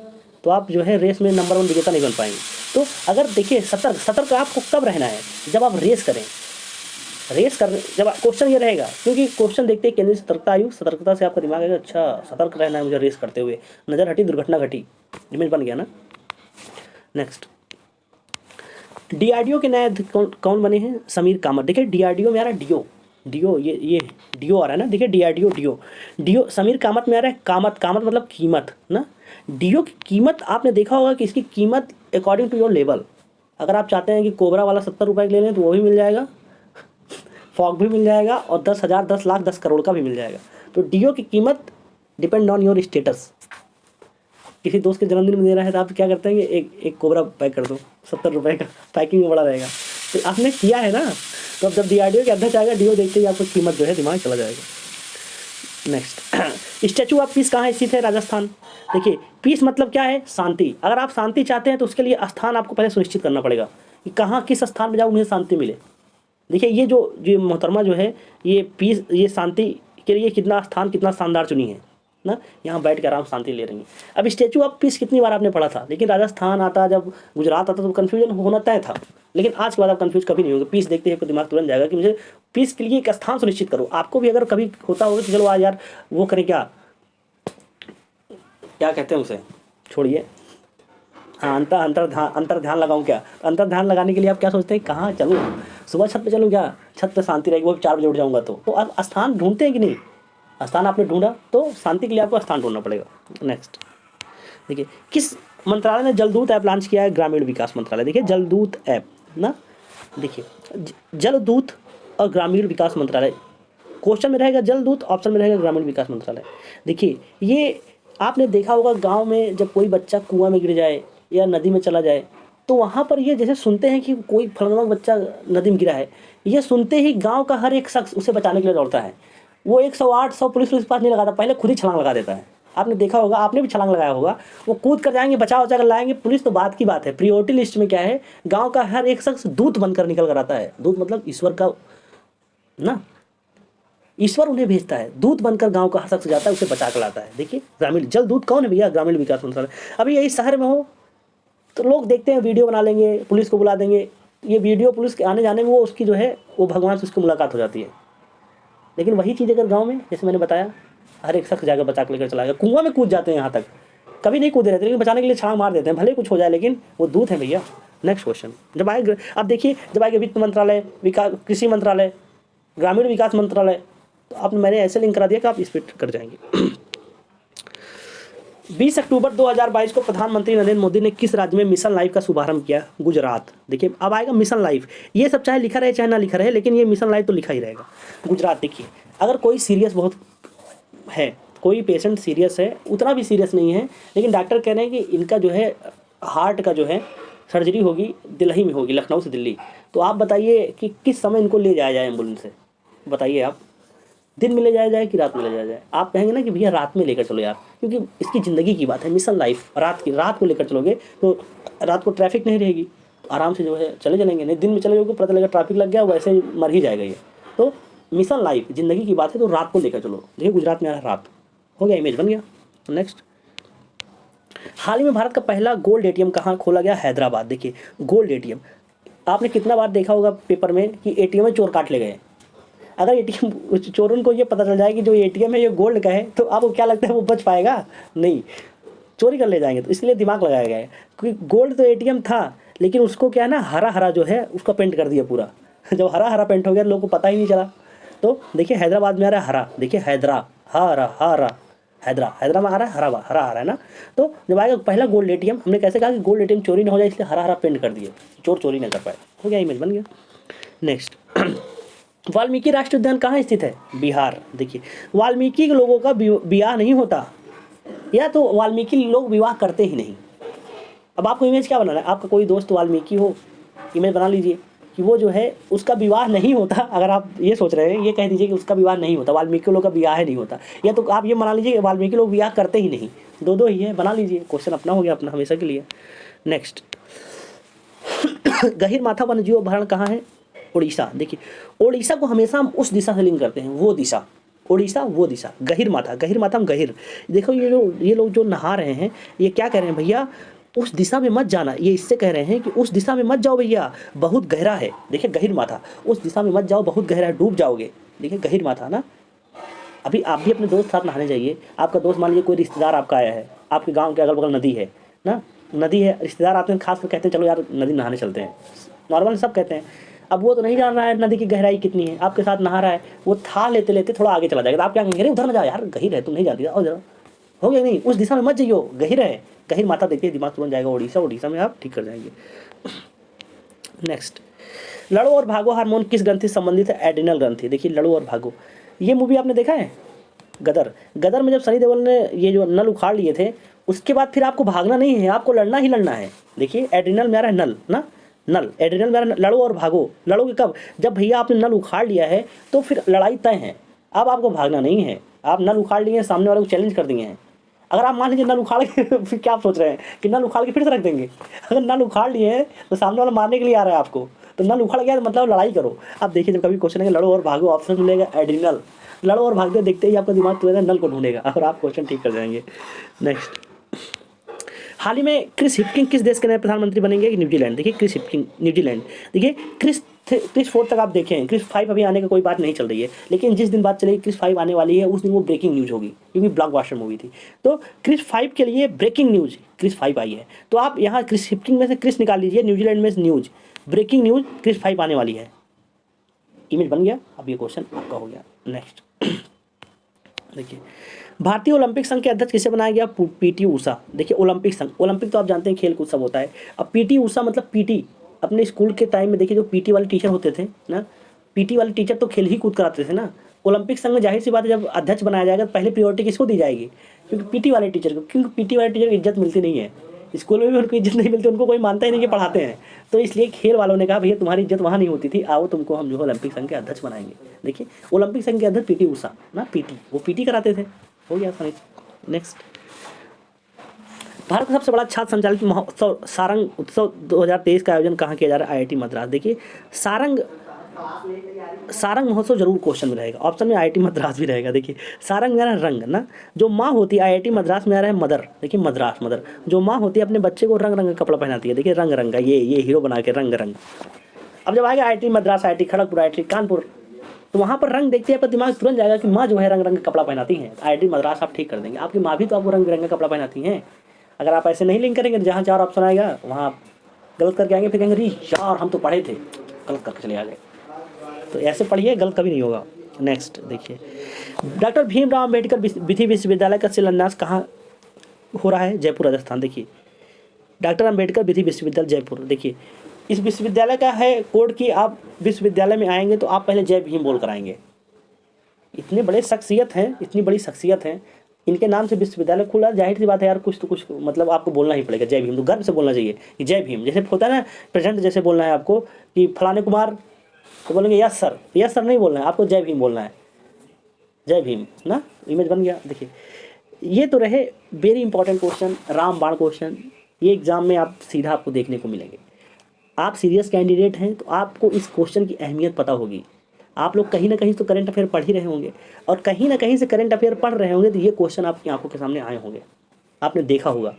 तो आप जो है रेस में नंबर 1 विजेता नहीं बन पाएंगे। तो अगर देखिए सतर्क आपको कब रहना है? जब आप रेस करें, रेस कर, जब क्वेश्चन ये रहेगा, क्योंकि क्वेश्चन देखते हैं केंद्रीय सतर्कता आयुक्त, सतर्कता से आपका दिमाग आएगा अच्छा सतर्क रहना है मुझे रेस करते हुए, नजर हटी दुर्घटना घटी। इमेज बन गया ना। नेक्स्ट, डीआरडीओ के नए कौन बने हैं? समीर कामत। देखिए डीआरडीओ में आ रहा है डीओ, ये डीओ आ रहा है ना, देखिए डीआरडीओ डीओ समीर कामत में आ रहा है कामत मतलब कीमत ना। डीओ की कीमत आपने देखा होगा कि इसकी कीमत अकॉर्डिंग टू योर लेवल, अगर आप चाहते हैं कि कोबरा वाला 70 रुपये ले लें तो वो भी मिल जाएगा, फॉग भी मिल जाएगा, और 10,000 10 लाख 10 करोड़ का भी मिल जाएगा। तो डीओ की कीमत डिपेंड ऑन योर स्टेटस। किसी दोस्त के जन्मदिन में दे रहा है तो आप क्या करते हैं कि एक कोबरा पैक कर दो 70 रुपये का, पैकिंग में बड़ा रहेगा, तो आपने किया है ना। तो अब जब डीआरडीओ के अध्यक्ष आएगा, डीओ देखते ही आपको कीमत जो है दिमाग चला जाएगा। नेक्स्ट, स्टैचू ऑफ पीस कहाँ स्थित है? राजस्थान। देखिए पीस मतलब क्या है? शांति। अगर आप शांति चाहते हैं तो उसके लिए स्थान आपको पहले सुनिश्चित करना पड़ेगा कि कहाँ किस स्थान में जाओ मुझे शांति मिले। देखिए ये जो मोहतरमा जो है ये पीस, ये शांति के लिए कितना स्थान कितना शानदार चुनी है ना, यहाँ बैठ कर आराम शांति ले रही हैं। अब स्टैचू ऑफ पीस कितनी बार आपने पढ़ा था, लेकिन राजस्थान आता, जब गुजरात आता तो कन्फ्यूजन होना तय था, लेकिन आज के बाद आप कन्फ्यूज कभी नहीं होंगे। पीस देखते ही दिमाग तुरंत जाएगा कि मुझे पीस के लिए एक स्थान सुनिश्चित करो। आपको भी अगर कभी होता होगा कि चलो आज यार वो करें, क्या कहते हैं उसे, छोड़िए, हाँ अंतर ध्यान लगाऊं क्या? अंतर ध्यान लगाने के लिए आप क्या सोचते हैं, कहाँ चलूँ? सुबह छत पे चलूँ क्या? छत पे शांति रहेगी, वो 4 बजे उठ जाऊँगा। तो आप स्थान ढूंढते हैं कि नहीं? स्थान आपने ढूंढा तो शांति के लिए आपको स्थान ढूंढना पड़ेगा। नेक्स्ट, देखिए किस मंत्रालय ने जलदूत ऐप लॉन्च किया है? ग्रामीण विकास मंत्रालय। देखिए जलदूत ऐप ना, देखिए जलदूत और ग्रामीण विकास मंत्रालय, क्वेश्चन में रहेगा जलदूत, ऑप्शन में रहेगा ग्रामीण विकास मंत्रालय। देखिए ये आपने देखा होगा गांव में जब कोई बच्चा कुआं में गिर जाए या नदी में चला जाए तो वहाँ पर ये जैसे सुनते हैं कि कोई फलाना बच्चा नदी में गिरा है, ये सुनते ही गांव का हर एक शख्स उसे बचाने के लिए दौड़ता है। वो 108 100 पुलिस के पास नहीं लगाता, पहले खुद ही छलांग लगा देता है। आपने देखा होगा, आपने भी छलांग लगाया होगा। वो कूद कर जाएंगे, बचा कर लाएंगे पुलिस, तो बात की बात है। प्रियोरिटी लिस्ट में क्या है, गाँव का हर एक शख्स दूत बनकर निकल कर आता है। दूत मतलब ईश्वर का ना, ईश्वर उन्हें भेजता है, दूत बनकर गांव का हर शख्स जाता है, उसे बचा कर लाता है। देखिए ग्रामीण जल दूत कौन है भैया, ग्रामीण विकास मंत्रालय। अभी यही शहर में हो तो लोग देखते हैं, वीडियो बना लेंगे, पुलिस को बुला देंगे, ये वीडियो पुलिस के आने जाने में वो उसकी जो है वो भगवान से उसकी मुलाकात हो जाती है। लेकिन वही चीज़ अगर गाँव में, जैसे मैंने बताया, हर एक शख्स जाकर बचा कर लेकर चला गया, कुआं में कूद जाते हैं, यहाँ तक कभी नहीं कूदे रहते, लेकिन बचाने के लिए छलांग मार देते हैं, भले कुछ हो जाए, लेकिन वो दूत है भैया। नेक्स्ट क्वेश्चन, जब आए, अब देखिए, जब आएगा वित्त मंत्रालय, विकास, कृषि मंत्रालय, ग्रामीण विकास मंत्रालय, तो आप, मैंने ऐसे लिंक करा दिया कि आप इस पर कर जाएंगे। 20 अक्टूबर 2022 को प्रधानमंत्री नरेंद्र मोदी ने किस राज्य में मिशन लाइफ का शुभारंभ किया? गुजरात। देखिए अब आएगा मिशन लाइफ, ये सब चाहे लिखा रहे चाहे ना लिखा रहे, लेकिन ये मिशन लाइफ तो लिखा ही रहेगा। गुजरात। देखिए अगर कोई सीरियस बहुत है, कोई पेशेंट सीरियस है, उतना भी सीरियस नहीं है, लेकिन डॉक्टर कह रहे हैं कि इनका जो है हार्ट का जो है सर्जरी होगी दिल्ली में होगी, लखनऊ से दिल्ली, तो आप बताइए कि किस समय इनको ले जाया जाए एम्बुलेंस से? बताइए आप, दिन में ले जाया जाए कि रात में ले जाया जाए? आप कहेंगे ना कि भैया रात में लेकर चलो यार, क्योंकि इसकी ज़िंदगी की बात है, मिशन लाइफ। रात को लेकर चलोगे तो रात को ट्रैफिक नहीं रहेगी, तो आराम से जो है चले चलेंगे। नहीं दिन में चले जाओगे, पता लगा ट्रैफिक लग गया, वैसे ही मर ही जाएगा ये। तो मिशन लाइफ ज़िंदगी की बात है, तो रात को लेकर चलो। देखिए गुजरात में आ रहा रात, हो गया, इमेज बन गया। नेक्स्ट, हाल ही में भारत का पहला गोल्ड एटीएम कहाँ खोला गया? हैदराबाद। देखिए गोल्ड एटीएम, आपने कितना बार देखा होगा पेपर में कि एटीएम में चोर काट ले गए। अगर एटीएम चोरों को ये पता चल जाए कि जो एटीएम है ये गोल्ड का है, तो आपको क्या लगता है वो बच पाएगा? नहीं, चोरी कर ले जाएंगे। तो इसलिए दिमाग लगाया गया है, क्योंकि गोल्ड तो एटीएम था, लेकिन उसको क्या है ना, हरा हरा जो है उसका पेंट कर दिया पूरा। जब हरा हरा पेंट हो गया लोगों को पता ही नहीं चला। तो देखिए हैदराबाद में आ रहा है हरा, देखिए हैदरा, हरा हरा, हैदरा में आ रहा है हरा हरा आ रहा है ना। तो जब आएगा पहला गोल्ड एटीएम, हमने कैसे कहा कि गोल्ड एटीएम चोरी ना हो जाए, इसलिए हरा हरा पेंट कर दिए, चोर चोरी ना कर पाए। हो गया, इमेज बन गया। नेक्स्ट, वाल्मीकि राष्ट्रीय उद्यान कहाँ स्थित है? बिहार। देखिए वाल्मीकि के लोगों का विवाह नहीं होता, या तो वाल्मीकि लोग विवाह करते ही नहीं। अब आपको इमेज क्या बनाना है? आपका कोई दोस्त वाल्मीकि हो, इमेज बना लीजिए कि वो जो है उसका विवाह नहीं होता। अगर आप ये सोच रहे हैं, ये कह दीजिए कि उसका विवाह नहीं होता, वाल्मीकि लोग का विवाह नहीं होता, या तो आप ये बना लीजिए कि वाल्मीकि लोग विवाह करते ही नहीं। दो ही है, बना लीजिए, क्वेश्चन अपना हो गया, अपना हमेशा के लिए। नेक्स्ट, गहीर माथा वन्यजीव अभयारण्य कहाँ है? उड़ीसा। देखिए उड़ीसा को हमेशा हम उस दिशा से लिंक करते हैं, वो दिशा, उड़ीसा वो दिशा। गहीर माथा हम गहीर। देखो ये लोग जो नहा रहे हैं, ये क्या कह रहे हैं भैया? उस दिशा में मत जाना। ये इससे कह रहे हैं कि उस दिशा में मत जाओ भैया, बहुत गहरा है। देखिए गहीर माथा, उस दिशा में मत जाओ, बहुत गहरा है, डूब जाओगे। देखिए गहीर माथा ना। अभी आप भी अपने दोस्त साथ नहाने जाइए। आपका दोस्त मान लीजिए कोई रिश्तेदार आपका आया है, आपके गाँव के अगल बगल नदी है ना, नदी है, रिश्तेदार आते हैं, खास कर कहते हैं चलो यार नदी नहाने चलते हैं, नॉर्मल सब कहते हैं। अब वो तो नहीं जान रहा है नदी की गहराई कितनी है, आपके साथ नहा रहा है, वो था लेते लेते थोड़ा आगे चला जाएगा, तो आप क्या कहेंगे? अरे उधर ना जाओ यार, गहीर है, तुम नहीं जाती, और जरा हो गया नहीं, उस दिशा में मत जाइयो, गहीर है। गहीर माथा देखिए, दिमाग तुरंत जाएगा उड़ीसा में, आप ठीक कर जाएंगे। नेक्स्ट, लड़ो और भागो हार्मोन किस ग्रंथि से संबंधित है? एड्रिनल ग्रंथि। देखिए लड़ो और भागो, ये मूवी आपने देखा है गदर में जब सनी देओल ने ये जो नल उखाड़ लिए थे, उसके बाद फिर आपको भागना नहीं है, आपको लड़ना ही लड़ना है। देखिए एड्रिनल में आ रहा है नल, एड्रिनल में आ रहा है, लड़ो और भागो। लड़ोगे कब? जब भैया आपने नल उखाड़ लिया है तो फिर लड़ाई तय है, अब आपको भागना नहीं है। आप नल उखाड़ लिए हैं, सामने वाले को चैलेंज कर दिए हैं। अगर आप मान लीजिए नल उखाड़ के फिर क्या आप सोच रहे हैं कि नल उखाड़ के फिर से रख देंगे? अगर नल उखाड़ लिए हैं तो सामने वाला मारने के लिए आ रहा है आपको, तो नल उखाड़ गया मतलब लड़ाई करो। अब देखिए जब कभी क्वेश्चन है लड़ो और भागो, ऑप्शन मिलेगा एड्रिनल। लड़ो और भागते देखते ही आपका दिमाग तुरंत नल को ढूंढेगा और आप क्वेश्चन ठीक कर जाएंगे। नेक्स्ट, हाल ही में क्रिस हिप्किंस किस देश के नए प्रधानमंत्री बनेंगे? न्यूजीलैंड। देखिए क्रिस हिप्किंस न्यूजीलैंड। देखिए क्रिस 4 तक आप देखें, क्रिस 5 अभी आने का कोई बात नहीं चल रही है, लेकिन जिस दिन बात चलेगी क्रिस 5 आने वाली है, उस दिन वो ब्रेकिंग न्यूज़ होगी, क्योंकि ब्लॉकबस्टर मूवी थी। तो क्रिस 5 के लिए ब्रेकिंग न्यूज़ क्रिस 5 आई है, तो आप यहाँ क्रिस हिप्किंस में से क्रिस निकाल लीजिए, न्यूजीलैंड में न्यूज़, ब्रेकिंग न्यूज़ क्रिस 5 आने वाली है। इमेज बन गया, अब ये क्वेश्चन आपका हो गया। नेक्स्ट देखिए, भारतीय ओलंपिक संघ के अध्यक्ष किसे बनाया गया? पीटी ऊषा। देखिए ओलंपिक संघ, ओलंपिक तो आप जानते हैं खेल कूद सब होता है, अब पीटी ऊषा मतलब पीटी। अपने स्कूल के टाइम में देखिए जो पीटी वाले टीचर होते थे ना, पीटी वाले टीचर तो खेल ही कूद कराते थे ना। ओलंपिक संघ में जाहिर सी बात है जब अध्यक्ष बनाया जाएगा तो पहले प्रायोरिटी किसको दी जाएगी? क्योंकि पीटी वाले टीचर को, क्योंकि पीटी वाले टीचर को इज्जत मिलती नहीं है, स्कूल में भी उनको इज्जत नहीं मिलती, उनको कोई मानता ही नहीं कि पढ़ाते हैं। तो इसलिए खेल वालों ने कहा भैया तुम्हारी इज्जत वहाँ नहीं होती थी, आओ तुमको हम जो है ओलंपिक संघ के अध्यक्ष बनाएंगे। देखिए ओलंपिक संघ के अध्यक्ष पीटी उषा ना, पीटी, वो पीटी कराते थे। हो गया फनी। नेक्स्ट, भारत का सबसे बड़ा छात्र संचालित महोत्सव सारंग उत्सव 2023 का आयोजन कहाँ किया जा रहा है? IIT मद्रास। देखिए सारंग महोत्सव जरूर क्वेश्चन में रहेगा, ऑप्शन में IIT मद्रास भी रहेगा। देखिए सारंग में आ रहा है रंग ना, जो माँ होती है, IIT मद्रास में आ रहा है मदर। देखिए मद्रास, मदर, जो माँ होती है अपने बच्चे को रंग रंग का कपड़ा पहनाती है। देखिए रंग रंग का, ये हीरो बना के रंग रंग। अब जब आएगा IIT Madras, IIT Kharagpur, IIT Kanpur, तो वहाँ पर रंग देखते हैं आपका दिमाग तुरंत जाएगा कि माँ जो है रंग रंग का कपड़ा पहनाती हैं। IIT मद्रास आप ठीक कर देंगे, आपकी माँ भी तो आपको रंग बिरंग का कपड़ा पहनाती हैं। अगर आप ऐसे नहीं लिंक करेंगे, जहाँ 4 ऑप्शन आएगा वहाँ आप गलत करके आएंगे, फिर कहेंगे अरे यार हम तो पढ़े थे, गलत करके चले आ गए। तो ऐसे पढ़िए, गलत कभी नहीं होगा। नेक्स्ट देखिए, डॉक्टर भीमराव अम्बेडकर विधि विश्वविद्यालय का शिलान्यास कहाँ हो रहा है? जयपुर राजस्थान। देखिए डॉक्टर अम्बेडकर विधि विश्वविद्यालय जयपुर। देखिए इस विश्वविद्यालय का है कोड कि आप विश्वविद्यालय में आएंगे तो आप पहले जय भीम बोल कर आएंगे। इतने बड़े शख्सियत हैं, इतनी बड़ी शख्सियत हैं, इनके नाम से विश्वविद्यालय खुला, जाहिर सी बात है यार कुछ तो कुछ मतलब आपको बोलना ही पड़ेगा जय भीम। तो गर्व से बोलना चाहिए कि जय भीम। जैसे होता है ना प्रेजेंट, जैसे बोलना है आपको कि फलाने कुमार, तो बोलेंगे यस सर, यस सर नहीं बोलना है आपको, जय भीम बोलना है, जय भीम ना। इमेज बन गया। देखिए ये तो रहे वेरी इंपॉर्टेंट क्वेश्चन, रामबाण क्वेश्चन। ये एग्जाम में आप सीधा आपको देखने को मिलेंगे। आप सीरियस कैंडिडेट हैं तो आपको इस क्वेश्चन की अहमियत पता होगी। आप लोग कहीं ना कहीं तो करंट अफेयर पढ़ ही रहे होंगे, और कहीं ना कहीं से करंट अफेयर पढ़ रहे होंगे, तो ये क्वेश्चन आपकी आंखों के सामने आए होंगे, आपने देखा होगा।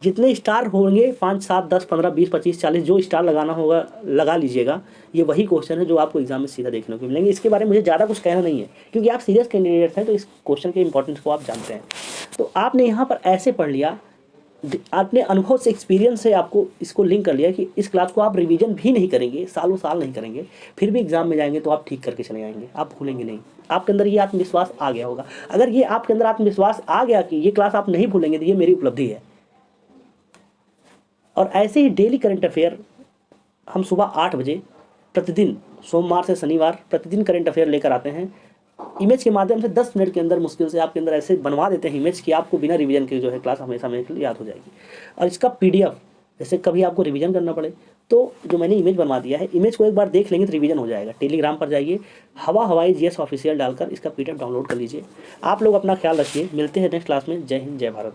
जितने स्टार होंगे 5, 7, 10, 15, 20, 25, 40, जो स्टार लगाना होगा लगा लीजिएगा। ये वही क्वेश्चन है जो आपको एग्जाम में सीधा देखने को मिलेंगे। इसके बारे में मुझे ज़्यादा कुछ कहना नहीं है, क्योंकि आप सीरियस कैंडिडेट हैं तो इस क्वेश्चन के इंपॉर्टेंस को आप जानते हैं। तो आपने यहाँ पर ऐसे पढ़ लिया, अपने अनुभव से, एक्सपीरियंस से आपको इसको लिंक कर लिया कि इस क्लास को आप रिवीजन भी नहीं करेंगे, सालों साल नहीं करेंगे, फिर भी एग्जाम में जाएंगे तो आप ठीक करके चले आएंगे, आप भूलेंगे नहीं। आपके अंदर ये आत्मविश्वास आ गया होगा। अगर ये आपके अंदर आत्मविश्वास आ गया कि ये क्लास आप नहीं भूलेंगे, तो ये मेरी उपलब्धि है। और ऐसे ही डेली करंट अफेयर हम सुबह 8 बजे प्रतिदिन, सोमवार से शनिवार, प्रतिदिन करंट अफेयर लेकर आते हैं। इमेज के माध्यम से 10 मिनट के अंदर मुश्किल से आपके अंदर ऐसे बनवा देते हैं इमेज कि आपको बिना रिवीजन के जो है क्लास हमेशा हमेशा याद हो जाएगी। और इसका PDF, जैसे कभी आपको रिवीजन करना पड़े तो जो मैंने इमेज बनवा दिया है, इमेज को एक बार देख लेंगे तो रिवीजन हो जाएगा। टेलीग्राम पर जाइए, हवाई GS ऑफिशियल डालकर इसका PDF डाउनलोड कर लीजिए। आप लोग अपना ख्याल रखिए, मिलते हैं नेक्स्ट क्लास में। जय हिंद, जय भारत।